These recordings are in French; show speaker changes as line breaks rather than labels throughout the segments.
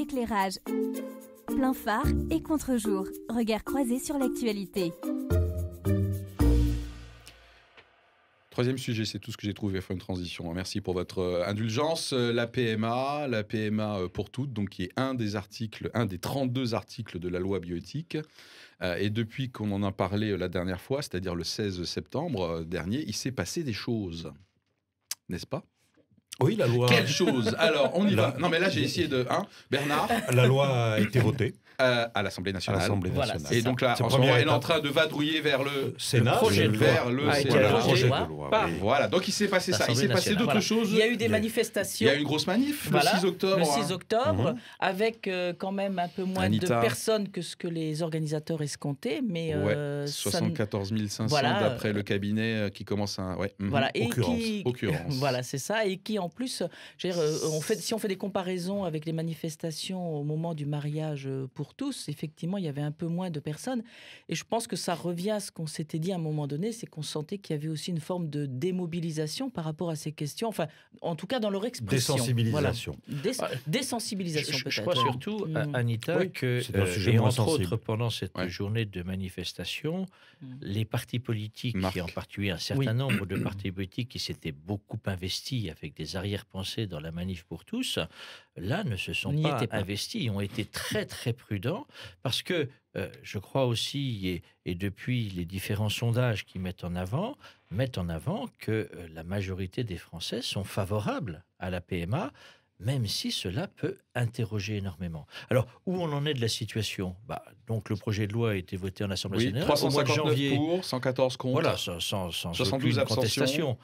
éclairage, plein phare et contre-jour. Regard croisé sur l'actualité.
Troisième sujet, c'est tout ce que j'ai trouvé pour une transition. Merci pour votre indulgence. La PMA pour toutes, donc qui est un des 32 articles de la loi bioéthique. Et depuis qu'on en a parlé la dernière fois, c'est-à-dire le 16 septembre dernier, il s'est passé des choses, n'est-ce pas ?
Oui, la loi...
Quelle chose ? Alors, on y va. Non, mais là, j'ai essayé de... Bernard ?
La loi a été votée.
À l'Assemblée nationale.
Voilà,
et donc là, en ce moment, elle est en train de vadrouiller vers le
Sénat,
projet de loi.
Voilà, donc il s'est passé ça. Il s'est passé d'autres choses.
Il y a eu des manifestations.
Il y a eu une grosse manif le 6 octobre.
Le 6 octobre, avec quand même un peu moins de personnes que ce que les organisateurs escomptaient. Mais
74 500 d'après le cabinet qui commence à...
Voilà, et
occurrence.
Voilà, c'est ça. Et qui, en plus, si on fait des comparaisons avec les manifestations au moment du mariage pour tous, effectivement, il y avait un peu moins de personnes. Et je pense que ça revient à ce qu'on s'était dit à un moment donné, c'est qu'on sentait qu'il y avait aussi une forme de démobilisation par rapport à ces questions. Enfin, en tout cas, dans leur expression.
Désensibilisation.
Voilà. Désensibilisation, peut-être.
Je crois surtout, Anita, que, et entre autres, pendant cette journée de manifestation, les partis politiques, et en particulier un certain nombre de partis politiques qui s'étaient beaucoup investis avec des arrière-pensées dans la manif pour tous, là, ne se sont pas investis. Ils ont été très, très prudents parce que je crois aussi, et depuis les différents sondages qui mettent en avant que la majorité des Français sont favorables à la PMA, même si cela peut interroger énormément. Alors, où on en est de la situation ? Donc, le projet de loi a été voté en Assemblée nationale.
359 pour, 114 contre.
Voilà, sans
72
aucune
contestation.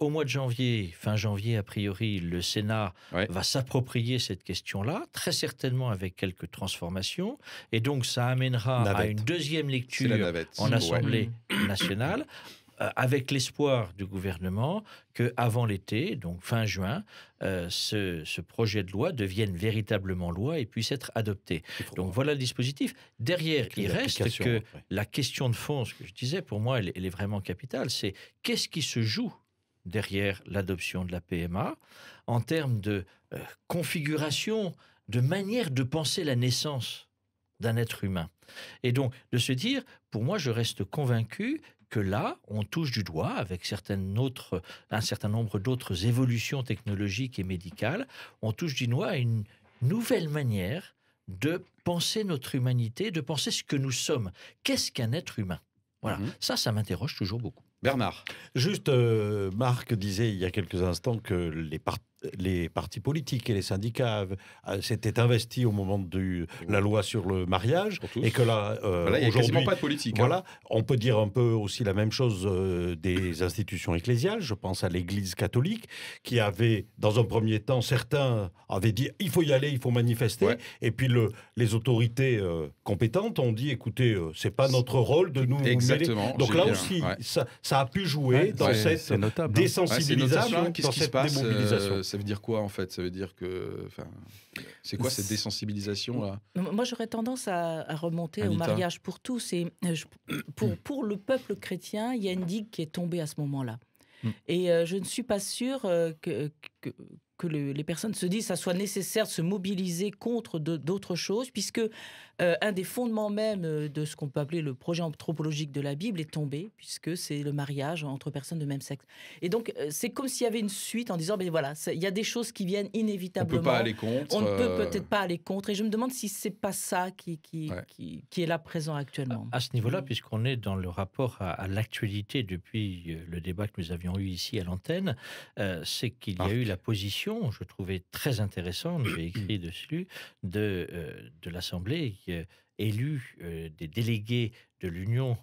Au mois de janvier, fin janvier, a priori, le Sénat va s'approprier cette question-là, très certainement avec quelques transformations. Et donc, ça amènera à une deuxième lecture en Assemblée nationale, avec l'espoir du gouvernement qu'avant l'été, donc fin juin, ce projet de loi devienne véritablement loi et puisse être adopté. Donc voilà le dispositif. Derrière, il reste que la question de fond, ce que je disais, pour moi, elle est vraiment capitale, c'est qu'est-ce qui se joue derrière l'adoption de la PMA en termes de configuration, de manière de penser la naissance d'un être humain. Et donc, de se dire, pour moi, je reste convaincu que là, on touche du doigt, avec un certain nombre d'autres évolutions technologiques et médicales, on touche du doigt à une nouvelle manière de penser notre humanité, de penser ce que nous sommes. Qu'est-ce qu'un être humain ? Voilà, ça m'interroge toujours beaucoup.
Bernard.
Juste, Marc disait il y a quelques instants que les partis politiques et les syndicats s'étaient investis au moment de la loi sur le mariage, et que là,
il n'y a quasiment pas de politique.
Voilà, on peut dire un peu aussi la même chose des institutions ecclésiales. Je pense à l'Église catholique, qui avait, dans un premier temps, certains avaient dit il faut y aller, il faut manifester, et puis les autorités compétentes ont dit écoutez, c'est pas notre rôle de nous mêler. Donc là aussi, ça a pu jouer dans cette désensibilisation, dans cette démobilisation.
Ça veut dire quoi, en fait ? Ça veut dire que... c'est quoi cette désensibilisation-là ?
Moi, j'aurais tendance à remonter
Anita.
au mariage pour tous. Et pour le peuple chrétien, il y a une digue qui est tombée à ce moment-là. Et je ne suis pas sûre que les personnes se disent que ça soit nécessaire de se mobiliser contre d'autres choses, puisque un des fondements même de ce qu'on peut appeler le projet anthropologique de la Bible est tombé, puisque c'est le mariage entre personnes de même sexe. Et donc, c'est comme s'il y avait une suite en disant, ben voilà, il y a des choses qui viennent inévitablement.
On ne peut pas aller contre.
On ne peut peut-être pas aller contre. Et je me demande si c'est pas ça qui est là présent actuellement.
À ce niveau-là, puisqu'on est dans le rapport à l'actualité depuis le débat que nous avions eu ici à l'antenne, c'est qu'il y a eu la position, je trouvais très intéressante, j'ai écrit dessus, de l'Assemblée élu des délégués de l'Union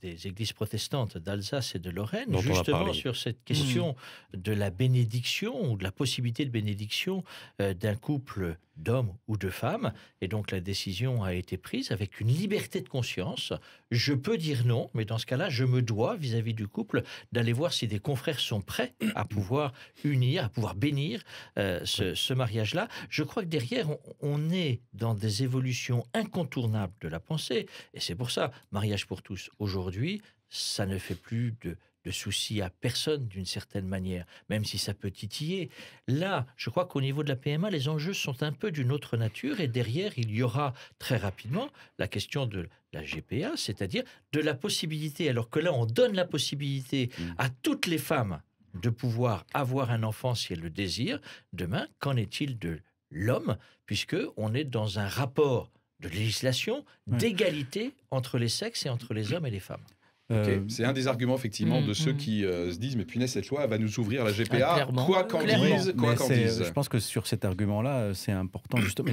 des églises protestantes d'Alsace et de Lorraine, justement sur cette question de la bénédiction ou de la possibilité de bénédiction d'un couple d'hommes ou de femmes. Et donc la décision a été prise avec une liberté de conscience. Je peux dire non, mais dans ce cas-là, je me dois vis-à-vis du couple d'aller voir si des confrères sont prêts à pouvoir unir, à pouvoir bénir ce mariage-là. Je crois que derrière, on est dans des évolutions incontournables de la pensée. Et c'est pour ça, mariage pour tous, aujourd'hui, ça ne fait plus de souci à personne d'une certaine manière, même si ça peut titiller. Là, je crois qu'au niveau de la PMA, les enjeux sont un peu d'une autre nature et derrière, il y aura très rapidement la question de la GPA, c'est-à-dire de la possibilité, alors que là, on donne la possibilité à toutes les femmes de pouvoir avoir un enfant si elles le désirent. Demain, qu'en est-il de l'homme, puisqu'on est dans un rapport de législation, d'égalité entre les sexes et entre les hommes et les femmes.
Okay. C'est un des arguments effectivement de ceux qui se disent mais punaise, cette loi va nous ouvrir la GPA, quoi qu'en disent.
Je pense que sur cet argument-là, c'est important justement.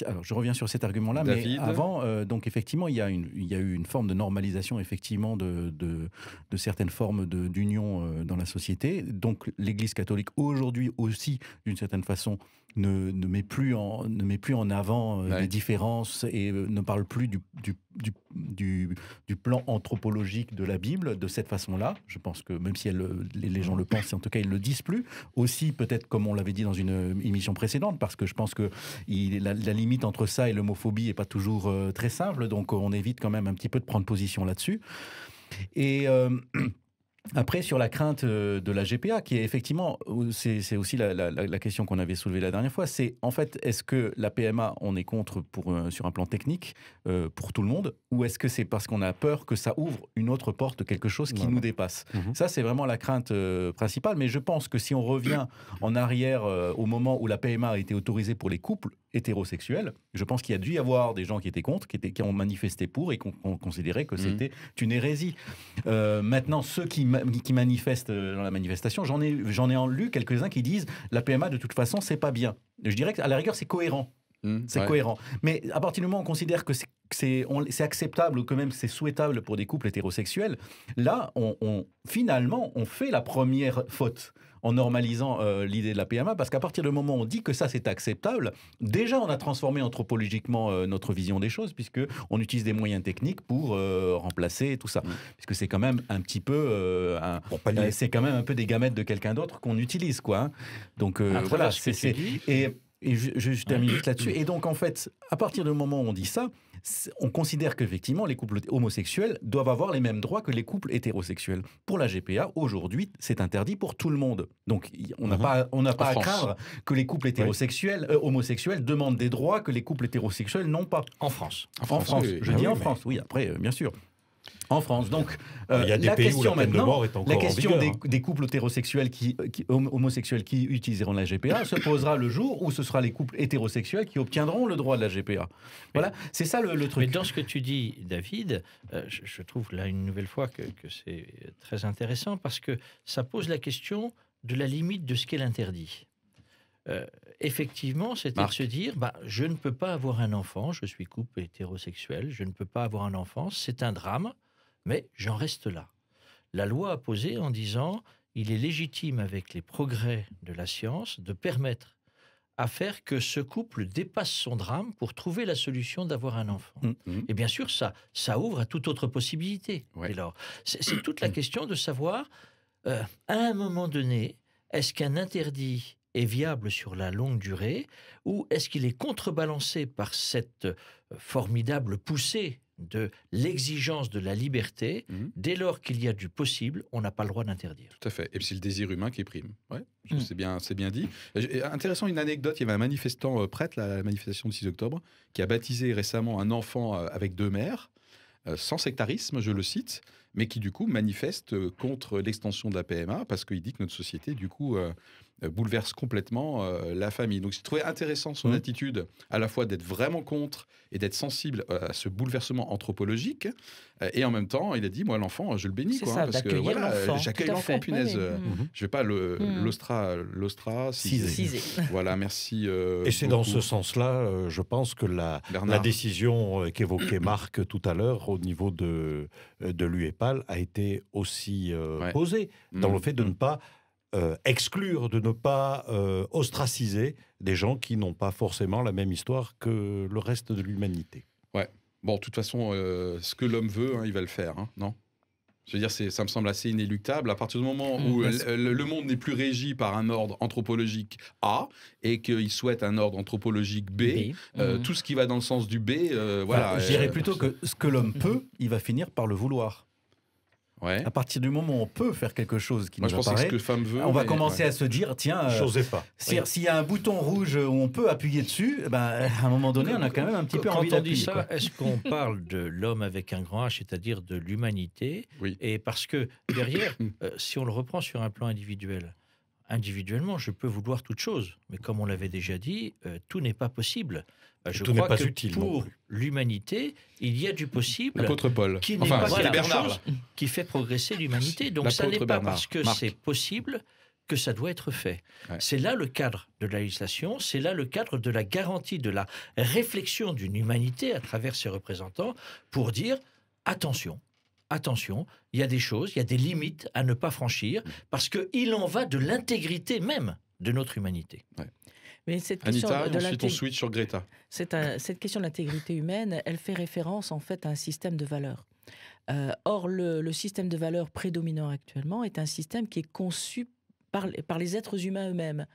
Alors je reviens sur cet argument-là, mais avant, donc effectivement, il y a eu une forme de normalisation effectivement de certaines formes d'union dans la société. Donc l'Église catholique aujourd'hui aussi, d'une certaine façon, ne met plus en avant les différences et ne parle plus du plan anthropologique de la Bible de cette façon-là. Je pense que même si les gens le pensent, en tout cas ils ne le disent plus. Aussi peut-être comme on l'avait dit dans une émission précédente, parce que je pense que la limite entre ça et l'homophobie n'est pas toujours très simple, donc on évite quand même un petit peu de prendre position là-dessus. Et... Après, sur la crainte de la GPA, qui est effectivement, c'est aussi la question qu'on avait soulevée la dernière fois, c'est en fait, est-ce que la PMA, on est contre sur un plan technique pour tout le monde, ou est-ce que c'est parce qu'on a peur que ça ouvre une autre porte, quelque chose qui nous dépasse? Ça, c'est vraiment la crainte principale, mais je pense que si on revient en arrière au moment où la PMA a été autorisée pour les couples hétérosexuels, je pense qu'il y a dû y avoir des gens qui étaient contre, qui ont manifesté pour et qui ont considéré que c'était une hérésie. Maintenant, ceux qui manifestent dans la manifestation, j'en ai lu quelques-uns qui disent la PMA de toute façon c'est pas bien. Je dirais qu'à la rigueur c'est cohérent. C'est cohérent. Mais à partir du moment où on considère que c'est acceptable ou que même c'est souhaitable pour des couples hétérosexuels, là finalement on fait la première faute en normalisant l'idée de la PMA, parce qu'à partir du moment où on dit que ça c'est acceptable, déjà on a transformé anthropologiquement notre vision des choses, puisqu'on utilise des moyens techniques pour remplacer tout ça. Puisque c'est quand même un petit peu... c'est quand même un peu des gamètes de quelqu'un d'autre qu'on utilise, quoi. Hein. Donc voilà, et je termine juste là-dessus. Et donc en fait, à partir du moment où on dit ça, on considère qu'effectivement les couples homosexuels doivent avoir les mêmes droits que les couples hétérosexuels. Pour la GPA, aujourd'hui, c'est interdit pour tout le monde. Donc on n'a pas à craindre que les couples hétérosexuels, homosexuels demandent des droits que les couples hétérosexuels n'ont pas.
En France.
En France. Je dis en France, oui, après, bien sûr. En France. Donc,
il y a des pays où la peine de mort est encore
la question
en vigueur,
des couples hétérosexuels homosexuels qui utiliseront la GPA se posera le jour où ce sera les couples hétérosexuels qui obtiendront le droit de la GPA. Voilà, c'est ça le truc.
Mais dans ce que tu dis, David, je trouve là une nouvelle fois que c'est très intéressant, parce que ça pose la question de la limite de ce qu'est l'interdit. Effectivement, c'était de se dire, je ne peux pas avoir un enfant, je suis couple hétérosexuel, je ne peux pas avoir un enfant, c'est un drame, mais j'en reste là. La loi a posé en disant, il est légitime avec les progrès de la science de permettre à faire que ce couple dépasse son drame pour trouver la solution d'avoir un enfant. Et bien sûr, ça ouvre à toute autre possibilité. Et alors, c'est toute la question de savoir, à un moment donné, est-ce qu'un interdit est viable sur la longue durée, ou est-ce qu'il est contrebalancé par cette formidable poussée de l'exigence de la liberté? Dès lors qu'il y a du possible, on n'a pas le droit d'interdire.
Tout à fait. Et puis c'est le désir humain qui prime. Ouais, c'est bien dit. Intéressant, une anecdote, il y avait un manifestant prêtre, la manifestation du 6 octobre, qui a baptisé récemment un enfant avec 2 mères, sans sectarisme, je le cite, mais qui du coup manifeste contre l'extension de la PMA, parce qu'il dit que notre société, du coup... bouleverse complètement la famille. Donc, j'ai trouvé intéressant son attitude, à la fois d'être vraiment contre et d'être sensible à ce bouleversement anthropologique. Et en même temps, il a dit, moi, l'enfant, je le bénis.
C'est ça,
parce que voilà, j'accueille l'enfant, punaise. Je ne vais pas l'ostraciser. Voilà, merci.
Et c'est dans ce sens-là, je pense que la décision qu'évoquait Marc tout à l'heure au niveau de l'UEPAL a été aussi posée, dans le fait de ne pas exclure, de ne pas ostraciser des gens qui n'ont pas forcément la même histoire que le reste de l'humanité.
Ouais. Bon, de toute façon, ce que l'homme veut, il va le faire, non ? Je veux dire, ça me semble assez inéluctable. À partir du moment où le monde n'est plus régi par un ordre anthropologique A et qu'il souhaite un ordre anthropologique B, tout ce qui va dans le sens du B, voilà.
Je dirais plutôt que ce que l'homme peut, il va finir par le vouloir.
Ouais.
À partir du moment où on peut faire quelque chose qui
Moi,
nous
je
apparaît,
pense que ce que femme veut,
on va commencer à se dire, tiens,
j'osais pas.
S'il y a un bouton rouge où on peut appuyer dessus, à un moment donné, on a quand même un petit peu envie d'appuyer.
Quand on dit ça, est-ce qu'on parle de l'homme avec un grand H, c'est-à-dire de l'humanité?
Oui.
Et parce que derrière, si on le reprend sur un plan individuel, individuellement, je peux vouloir toute chose, mais comme on l'avait déjà dit, tout n'est pas possible. Je
tout
crois
n'est pas
que
utile.
Pour l'humanité, il y a du possible.
L'apôtre Paul.
Qui n'est pas
c'était
quelque
Bernard.
chose qui fait progresser l'humanité. Donc ça n'est pas
Bernard.
parce que
Marc.
c'est possible que ça doit être fait.
Ouais.
C'est là le cadre de la législation, c'est là le cadre de la garantie de la réflexion d'une humanité à travers ses représentants pour dire attention, il y a des choses, il y a des limites à ne pas franchir parce qu'il en va de l'intégrité même de notre humanité.
Ouais.
Mais cette question
Anita, ensuite on switch sur Greta.
Cette question de l'intégrité humaine, elle fait référence en fait à un système de valeurs. Or, le système de valeurs prédominant actuellement est un système qui est conçu par les êtres humains eux-mêmes.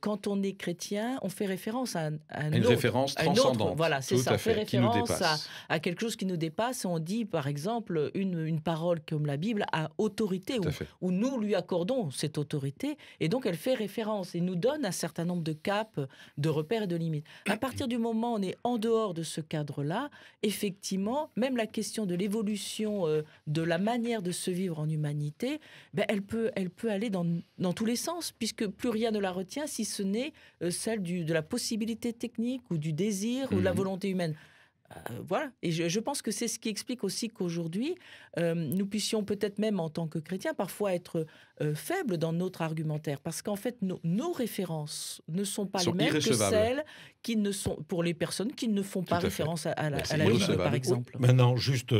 Quand on est chrétien, on fait référence à
une référence transcendante.
Voilà, c'est ça. On fait référence
à
quelque chose qui nous dépasse. On dit, par exemple, une parole comme la Bible a autorité, où nous lui accordons cette autorité. Et donc, elle fait référence et nous donne un certain nombre de caps, de repères et de limites. À partir du moment où on est en dehors de ce cadre-là, effectivement, même la question de l'évolution de la manière de se vivre en humanité, elle peut aller dans tous les sens, puisque plus rien ne la retient, si ce n'est celle de la possibilité technique ou du désir ou de la volonté humaine. Voilà. Et je pense que c'est ce qui explique aussi qu'aujourd'hui, nous puissions peut-être même en tant que chrétiens parfois être faibles dans notre argumentaire, parce qu'en fait, nos références ne sont pas les mêmes que celles qui ne sont, pour les personnes qui ne font pas référence à la Bible, par exemple.
Maintenant, juste...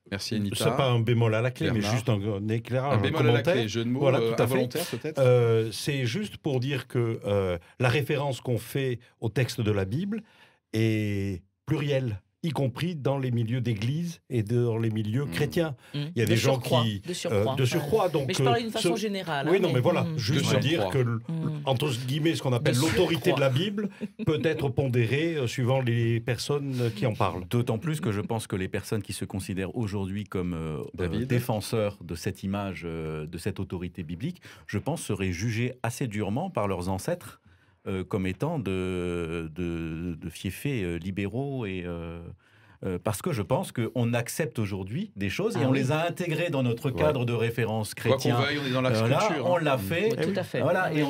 Merci Anita.
C'est pas un bémol à la clé, mais juste un éclairage,
un bémol
commentaire.
À la clé, jeu de mots,
voilà, tout à
involontaire peut-être.
C'est juste pour dire que la référence qu'on fait au texte de la Bible est plurielle, y compris dans les milieux d'église et dans les milieux chrétiens. Il y a des gens qui...
De surcroît.
Donc,
mais je parle d'une façon générale.
Oui, non, mais voilà. Juste dire que, entre guillemets, ce qu'on appelle l'autorité de la Bible peut être pondérée suivant les personnes qui en parlent.
D'autant plus que je pense que les personnes qui se considèrent aujourd'hui comme défenseurs de cette image, de cette autorité biblique, je pense seraient jugées assez durement par leurs ancêtres comme étant de fiefés libéraux et parce que je pense qu'on accepte aujourd'hui des choses et on les a intégrées dans notre cadre de référence chrétien.
Quoi qu'on veuille, on est dans la scripture.
On l'a fait.
Tout à fait.
Voilà, et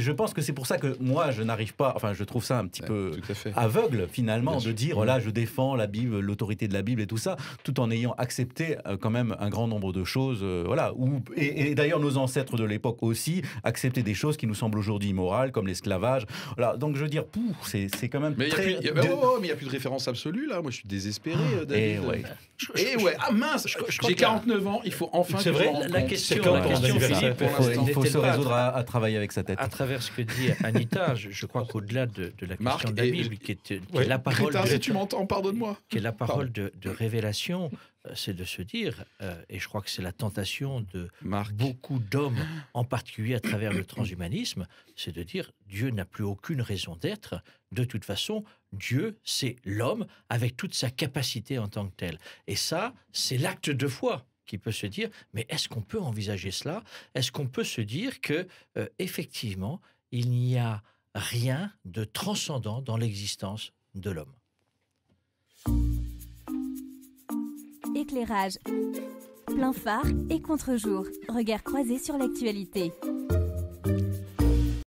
je pense que c'est pour ça que moi, je n'arrive pas... Enfin, je trouve ça un petit peu aveugle, finalement, de dire, voilà, je défends la Bible, l'autorité de la Bible et tout ça, tout en ayant accepté quand même un grand nombre de choses. Voilà. Et d'ailleurs, nos ancêtres de l'époque aussi acceptaient des choses qui nous semblent aujourd'hui immorales, comme l'esclavage. Voilà. Donc, je veux dire, c'est quand même
mais
très...
mais il n'y a plus de référence absolue, là. Moi, je suis désespéré, David. Ah mince, j'ai 49 ans, il faut enfin...
C'est vrai,
la question
Philippe, il faut se résoudre à travailler avec sa tête.
À travers ce que dit Anita, je crois qu'au-delà de la question de la Bible, qui est la parole...
Greta, si tu m'entends, pardonne-moi.
Qui est la parole de révélation, c'est de se dire, et je crois que c'est la tentation de beaucoup d'hommes, en particulier à travers le transhumanisme, c'est de dire, Dieu n'a plus aucune raison d'être. De toute façon, Dieu, c'est l'homme avec toute sa capacité en tant que tel. Et ça, c'est l'acte de foi qui peut se dire, mais est-ce qu'on peut envisager cela? Est-ce qu'on peut se dire que, effectivement, il n'y a rien de transcendant dans l'existence de l'homme?
Éclairage, plein phare et contre-jour. Regard croisé sur l'actualité.